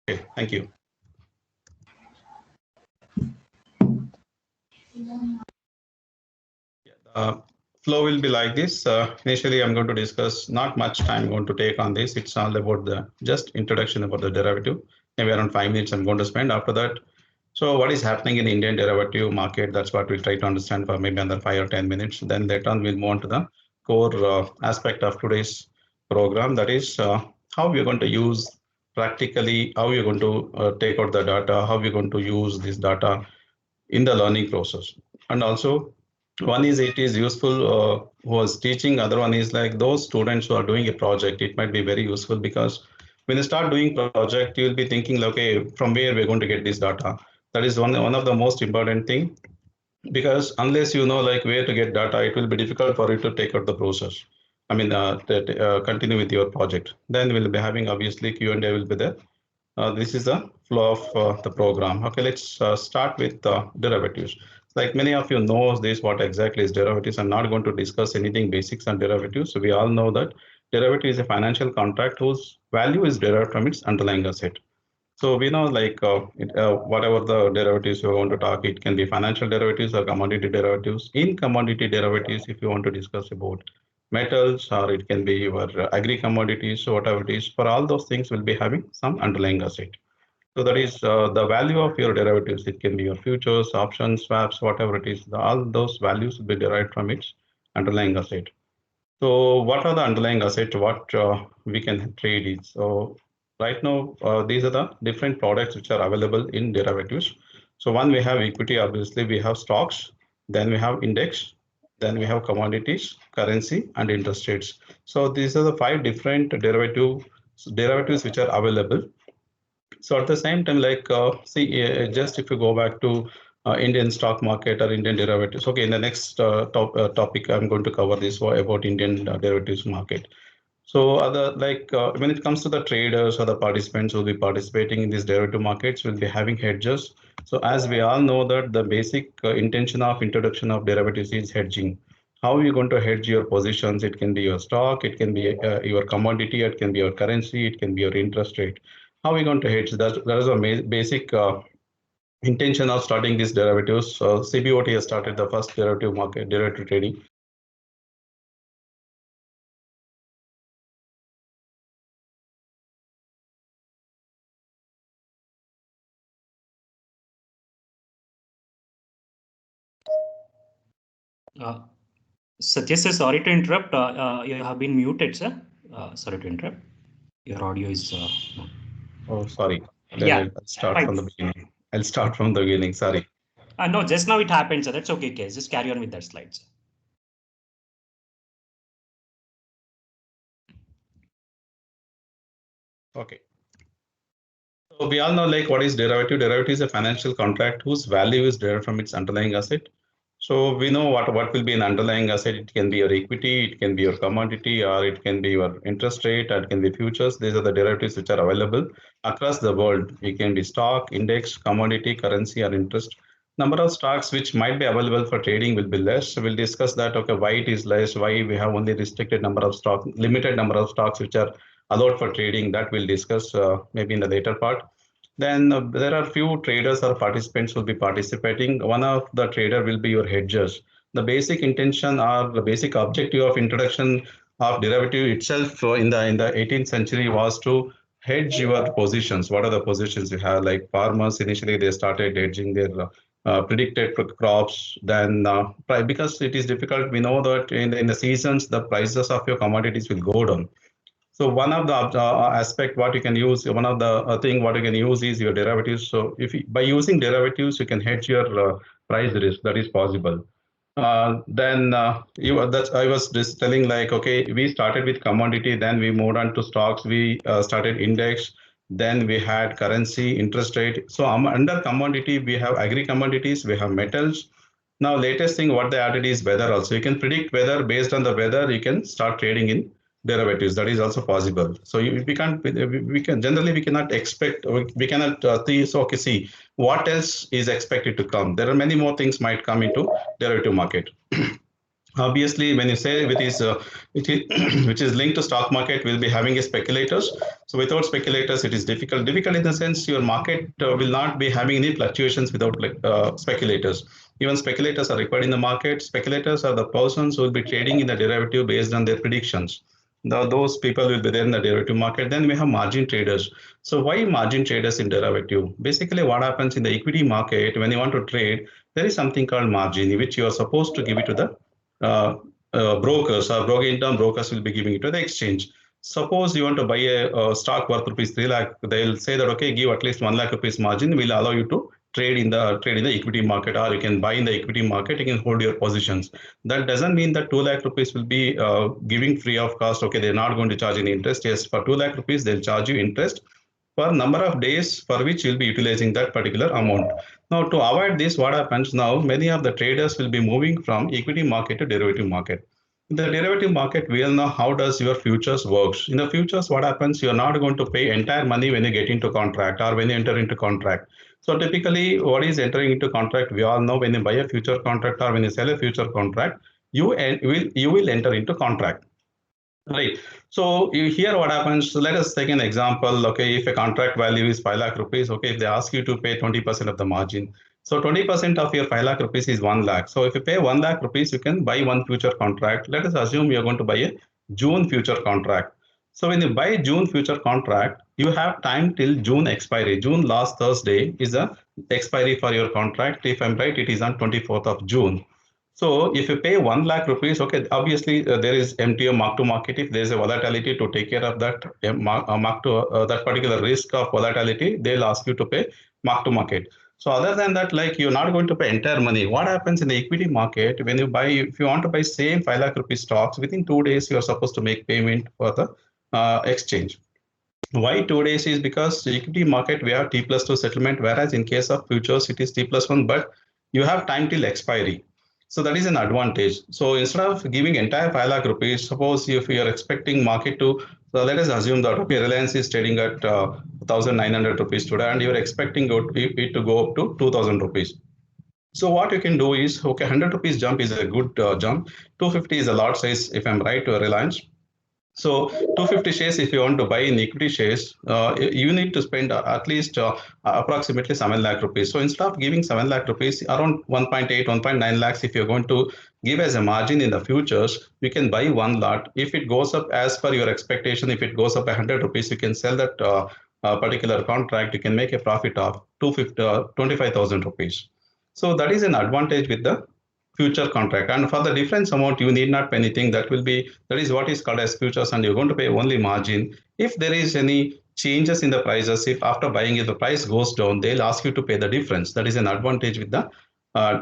Okay, thank you. Flow will be like this. Initially, I'm going to discuss not much time I'm going to take on this. It's all about the just introduction about the derivative. Maybe around 5 minutes I'm going to spend. After that, so what is happening in the Indian derivative market? That's what we'll try to understand for maybe under 5 or 10 minutes. Then later on, we'll move on to the core aspect of today's program. That is how we're going to use practically, how we're going to take out the data, how we're going to use this data in the learning process. And also, one is it is useful who is teaching, other one is like those students who are doing a project. It might be very useful because when you start doing project, you'll be thinking, like, okay, from where we're going to get this data. That is one of the most important thing, because unless you know like where to get data, it will be difficult for you to take out the process. I mean, continue with your project. Then we'll be having obviously Q&A will be there. This is the flow of the program. Okay, let's start with derivatives. Like many of you knows this, what exactly is derivatives. I'm not going to discuss anything basics on derivatives. So we all know that derivative is a financial contract whose value is derived from its underlying asset. So we know like whatever the derivatives you want to talk, it can be financial derivatives or commodity derivatives. In commodity derivatives, if you want to discuss about metals, or it can be your agri commodities, so whatever it is, for all those things will be having some underlying asset. So that is the value of your derivatives. It can be your futures, options, swaps, whatever it is. All those values will be derived from its underlying asset. So what are the underlying assets? What we can trade it? So right now, these are the different products which are available in derivatives. So one, we have equity, obviously we have stocks, then we have index, then we have commodities, currency, and interest rates. So these are the five different derivatives which are available. So at the same time, like see, just if you go back to Indian stock market or Indian derivatives. Okay, in the next topic, I'm going to cover this about Indian derivatives market. So other like when it comes to the traders or the participants who will be participating in these derivative markets will be having hedges. So as we all know that the basic intention of introduction of derivatives is hedging. How are you going to hedge your positions? It can be your stock, it can be your commodity, it can be your currency, it can be your interest rate. How are we going to hedge? That is a basic intention of starting these derivatives. CBOT has started the first derivative market, derivative trading. Satya sir, sorry to interrupt. You have been muted, sir. Sorry to interrupt. Your audio is. Oh, sorry. Then Yeah, I'll start fine. from the beginning. I'll start from the beginning. Sorry. No, just now it happened, sir. That's okay, case. Just carry on with that slides. Okay. So we all know like what is derivative. Derivative is a financial contract whose value is derived from its underlying asset. So we know what will be an underlying asset. It can be your equity, it can be your commodity, or it can be your interest rate, or it can be futures. These are the derivatives which are available across the world. It can be stock, index, commodity, currency, or interest. Number of stocks which might be available for trading will be less. So we'll discuss that. Okay, why it is less? Why we have only restricted number of stock, limited number of stocks which are allowed for trading. That we'll discuss maybe in the later part. Then there are few traders or participants will be participating. One of the trader will be your hedgers. The basic intention or the basic objective of introduction of derivative itself in the 18th century was to hedge your positions. What are the positions you have? Like farmers initially they started hedging their predicted crops. Then because it is difficult, we know that in the seasons the prices of your commodities will go down. So one of the aspect what you can use, one of the thing what you can use is your derivatives. So if you, by using derivatives, you can hedge your price risk. That is possible. Then that's I was just telling like okay, we started with commodity, then we moved on to stocks. We started index, then we had currency, interest rate. So under commodity, we have agri commodities, we have metals. Now latest thing what they added is weather also. You can predict weather based on the weather. You can start trading in derivatives. That is also possible. So we can't we can generally we cannot expect we cannot see so okay see what else is expected to come. There are many more things might come into derivative market. Obviously, when you say which is which is linked to stock market, will be having a speculators. So without speculators, it is difficult. Difficult in the sense your market will not be having any fluctuations without speculators. Even speculators are required in the market. Speculators are the persons who will be trading in the derivative based on their predictions. Those people will be there in the derivative market. Then we have margin traders. So why margin traders in derivative? Basically, what happens in the equity market when you want to trade, there is something called margin, which you are supposed to give it to the uh, brokers or broker term brokers will be giving it to the exchange. Suppose you want to buy a stock worth rupees 3 lakh, they'll say that okay, give at least 1 lakh rupees margin, will allow you to trade in the equity market, or you can buy in the equity market, you can hold your positions. That doesn't mean that 2 lakh rupees will be giving free of cost. Okay, they're not going to charge any interest. Yes, for 2 lakh rupees, they'll charge you interest for number of days for which you'll be utilizing that particular amount. Now, to avoid this, what happens now, many of the traders will be moving from equity market to derivative market. In the derivative market, we all know how does your futures works. In the futures, what happens, you're not going to pay entire money when you get into contract or when you enter into contract. So typically, what is entering into contract, we all know when you buy a future contract or when you sell a future contract, you will enter into contract. Right. So you hear what happens. So let us take an example. Okay, if a contract value is 5 lakh rupees, okay, if they ask you to pay 20% of the margin, so 20% of your 5 lakh rupees is 1 lakh. So if you pay 1 lakh rupees, you can buy one future contract. Let us assume you're going to buy a June future contract. So when you buy June future contract, you have time till June expiry. June last Thursday is the expiry for your contract. If I'm right, it is on 24th of June. So if you pay 1 lakh rupees, okay, obviously there is MTO mark to market. If there is a volatility to take care of that mark to that particular risk of volatility, they'll ask you to pay mark to market. So other than that, like you're not going to pay entire money. What happens in the equity market when you buy, if you want to buy same 5 lakh rupees stocks, within 2 days, you're supposed to make payment for the exchange. Why 2 days is because the equity market we have T plus 2 settlement, whereas in case of futures it is T plus 1, but you have time till expiry. So that is an advantage. So instead of giving entire 5 lakh rupees, suppose if you are expecting market to, so let us assume that okay, Reliance is trading at 1,900 rupees today, and you are expecting it to go up to 2,000 rupees. So what you can do is, okay, 100 rupees jump is a good jump. 250 is a large size, if I'm right, to a Reliance. So 250 shares, if you want to buy in equity shares, you need to spend at least approximately 7 lakh rupees. So instead of giving 7 lakh rupees, around 1.8, 1.9 lakhs, if you're going to give as a margin in the futures, you can buy one lot. If it goes up as per your expectation, if it goes up 100 rupees, you can sell that particular contract. You can make a profit of 250, 25,000 rupees. So that is an advantage with the future contract, and for the difference amount you need not pay anything. That is what is called as futures, and you're going to pay only margin. If there is any changes in the prices, if after buying if the price goes down, they'll ask you to pay the difference. That is an advantage with the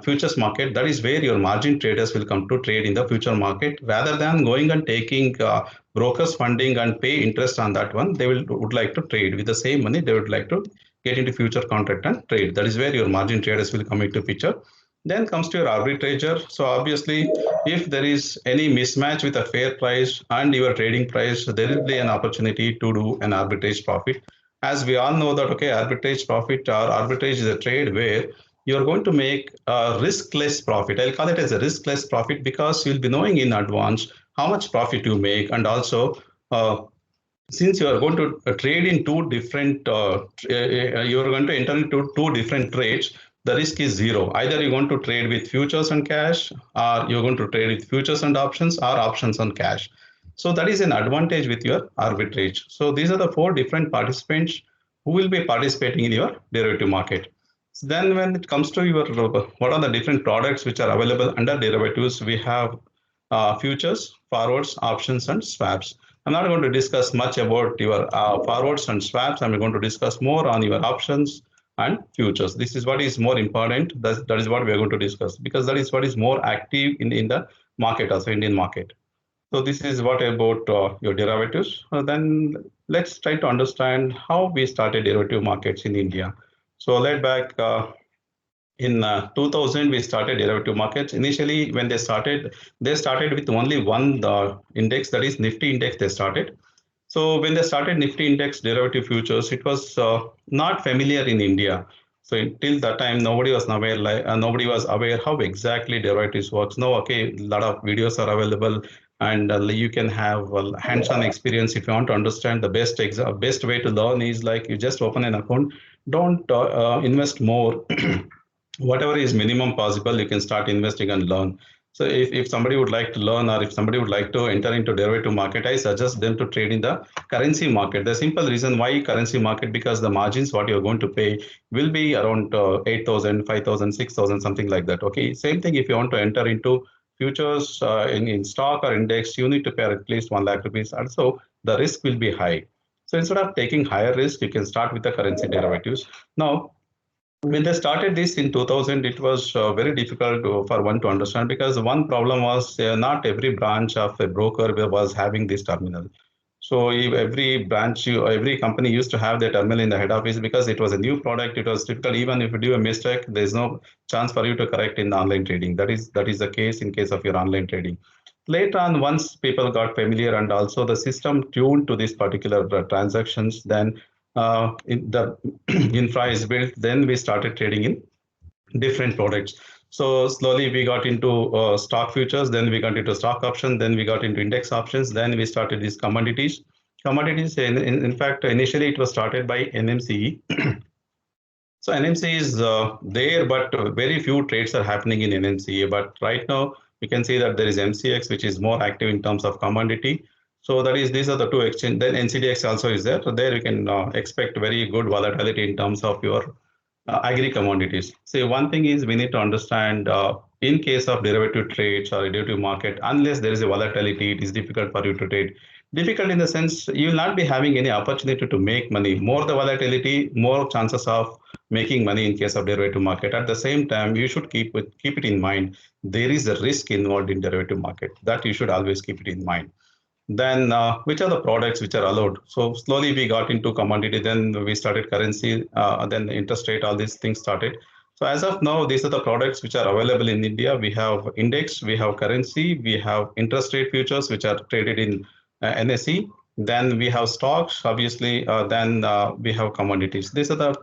futures market. That is where your margin traders will come to trade in the future market, rather than going and taking brokers funding and pay interest on that one. They would like to trade with the same money. They would like to get into future contract and trade. That is where your margin traders will come into picture. Then comes to your arbitrager. So obviously, if there is any mismatch with a fair price and your trading price, there will be an opportunity to do an arbitrage profit. As we all know that, okay, arbitrage profit or arbitrage is a trade where you're going to make a riskless profit. I'll call it as a riskless profit because you'll be knowing in advance how much profit you make, and also since you are going to trade in two different you are going to enter into two different trades, the risk is zero. Either you're going to trade with futures and cash, or you're going to trade with futures and options, or options and cash. So that is an advantage with your arbitrage. So these are the four different participants who will be participating in your derivative market. So then when it comes to your what are the different products which are available under derivatives, we have futures, forwards, options, and swaps. I'm not going to discuss much about your forwards and swaps. I'm going to discuss more on your options and futures. This is what is more important. That is what we are going to discuss, because that is what is more active in the market, also Indian market. So this is what about your derivatives. Then let's try to understand how we started derivative markets in India. So let back in 2000 we started derivative markets. Initially when they started with only one index, that is Nifty index. They started, so when they started Nifty index derivative futures, it was not familiar in India. So until that time, nobody was aware how exactly derivatives works. Now, okay, a lot of videos are available, and you can have hands-on experience. If you want to understand, the best way to learn is like you just open an account. Don't invest more. Whatever is minimum possible, you can start investing and learn. So if somebody would like to learn, or if somebody would like to enter into derivative market, I suggest them to trade in the currency market. The simple reason why currency market, because the margins what you're going to pay will be around 8,000, 5,000, 6,000, something like that. Okay, same thing if you want to enter into futures in stock or index, you need to pay at least 1 lakh rupees. Also, the risk will be high. So instead of taking higher risk, you can start with the currency derivatives. Now, when they started this in 2000, it was very difficult for one to understand, because one problem was not every branch of a broker was having this terminal. So if every branch, every company used to have their terminal in the head office, because it was a new product. It was difficult. Even if you do a mistake, there's no chance for you to correct in the online trading. That is the case in case of your online trading. Later on, once people got familiar and also the system tuned to these particular transactions, then the infra is built. Then we started trading in different products. So slowly we got into stock futures, then we got into stock options, then we got into index options, then we started these commodities. Commodities, in fact, initially it was started by NMCE. So NMCE is there, but very few trades are happening in NMCE. But right now, you can see that there is MCX, which is more active in terms of commodity. So that is, these are the two exchange. Then NCDX also is there. So there you can expect very good volatility in terms of your agri commodities. See, one thing is we need to understand in case of derivative trades or derivative market, unless there is a volatility, it is difficult for you to trade. Difficult in the sense you will not be having any opportunity to make money. More the volatility, more chances of making money in case of derivative market. At the same time, you should keep it in mind. There is a risk involved in derivative market, that you should always keep it in mind. Then which are the products which are allowed? So slowly we got into commodity, then we started currency, then interest rate, all these things started. So as of now, these are the products which are available in India. We have index, we have currency, we have interest rate futures which are traded in NSE. Then we have stocks, obviously. Then we have commodities. These are the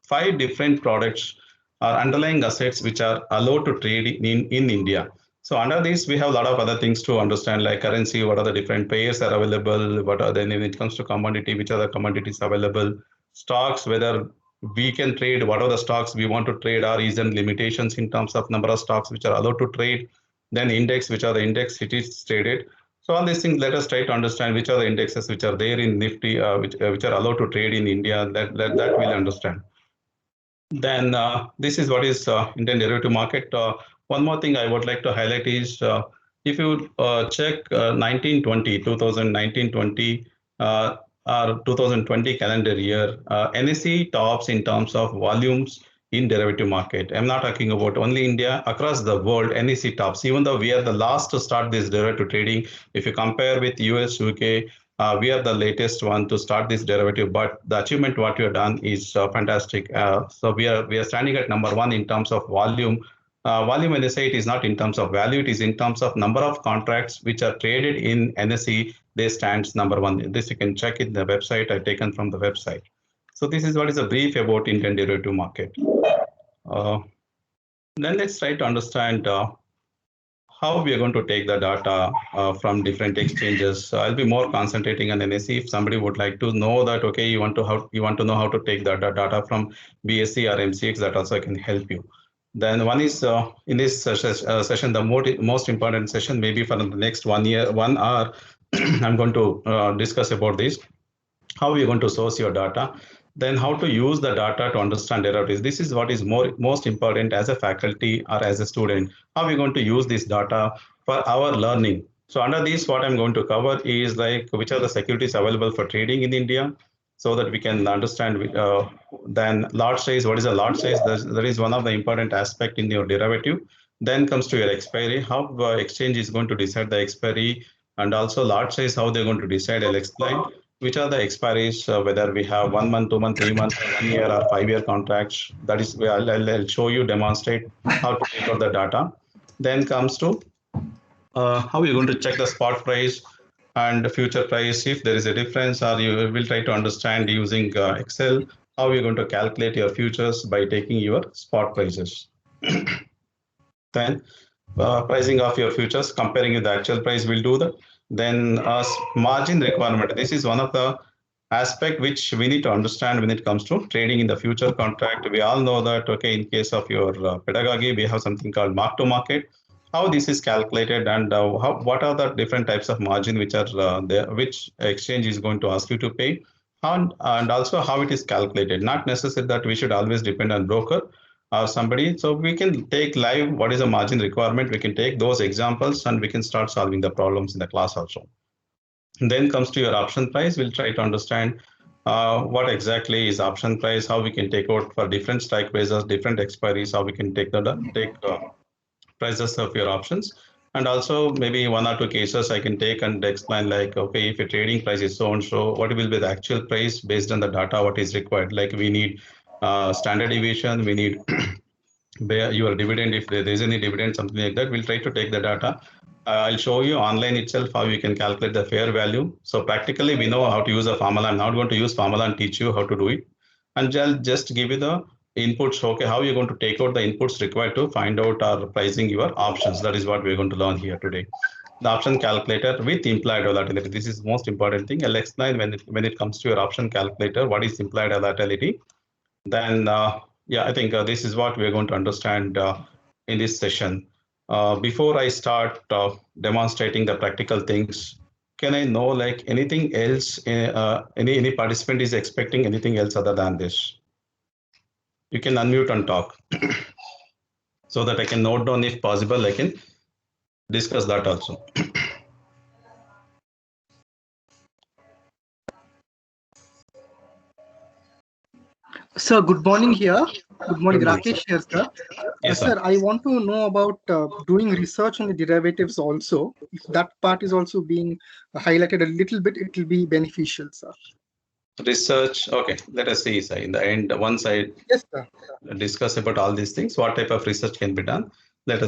5 different products or underlying assets which are allowed to trade in India. So under this, we have a lot of other things to understand, like currency, what are the different pairs are available, what are then when it comes to commodity, which are the commodities available, stocks, whether we can trade, what are the stocks we want to trade, or is there limitations in terms of number of stocks which are allowed to trade, then index, which are the index it is traded. So all these things, let us try to understand which are the indexes which are there in Nifty, which are allowed to trade in India, that we'll understand. Then this is what is Indian derivative market. One more thing I would like to highlight is if you check 2020 or 2020 calendar year, NSE tops in terms of volumes in derivative market. I'm not talking about only India, across the world, NSE tops. Even though we are the last to start this derivative trading, if you compare with US, UK, we are the latest one to start this derivative, but the achievement what we have done is fantastic. So we are standing at number one in terms of volume. Volume, when they say, it is not in terms of value, it is in terms of number of contracts which are traded in NSE. They stands number one. This you can check in the website. I've taken from the website. So this is what is a brief about Indian derivative market. Then let's try to understand how we are going to take the data from different exchanges. So I'll be more concentrating on NSE. If somebody would like to know that, okay, you want to know how to take the data from BSE or MCX, that also can help you. Then one is in this session, the most important session, maybe for the next 1 hour, I'm going to discuss about this. How are you going to source your data? Then how to use the data to understand derivatives. This is what is most important as a faculty or as a student. How are we going to use this data for our learning? So under this, what I'm going to cover is like which are the securities available for trading in India, so that we can understand. Then lot size, what is a lot size? That is one of the important aspect in your derivative. Then comes to your expiry, how exchange is going to decide the expiry, and also lot size, how they're going to decide. I'll explain which are the expiries, whether we have 1 month, 2 month, 3 months, 1 year, or 5-year contracts. That is, I'll show you, demonstrate how to take out the data. Then comes to how you're going to check the spot price and the future price, if there is a difference, or you will try to understand using Excel how you're going to calculate your futures by taking your spot prices. Then pricing of your futures, comparing with the actual price, will do that. Then margin requirement. This is one of the aspect which we need to understand when it comes to trading in the future contract. We all know that, okay, in case of your pedagogy, we have something called mark to market. How this is calculated, and what are the different types of margin which are there, which exchange is going to ask you to pay, and also how it is calculated. Not necessary that we should always depend on broker or somebody. So we can take live what is the margin requirement. We can take those examples and we can start solving the problems in the class also. And then comes to your option price. We'll try to understand what exactly is option price, how we can take out for different strike prices, different expiries, how we can take prices of your options. And also maybe one or two cases I can take and explain, like, okay, if your trading price is so and so, what will be the actual price based on the data, what is required. Like we need standard deviation, we need your dividend, if there is any dividend, something like that. We'll try to take the data. I'll show you online itself how you can calculate the fair value. So practically we know how to use a formula. I'm not going to use formula and teach you how to do it. And I'll just give you the inputs. Okay, how you're going to take out the inputs required to find out or pricing your options. That is what we're going to learn here today. The option calculator with implied volatility. This is the most important thing. I'll explain when it comes to your option calculator, what is implied volatility. Then yeah, I think this is what we're going to understand in this session. Before I start demonstrating the practical things, can I know like anything else? Any participant is expecting anything else other than this? You can unmute and talk so that I can note down, if possible, I can discuss that also. Sir, good morning here. Good morning, Good morning, Rakesh here, sir. Yes, Sir, I want to know about doing research on the derivatives also. If that part is also being highlighted a little bit, it will be beneficial, sir. Research. Okay, let us see. In the end, once I Yes, sir. discuss about all these things, what type of research can be done. Let us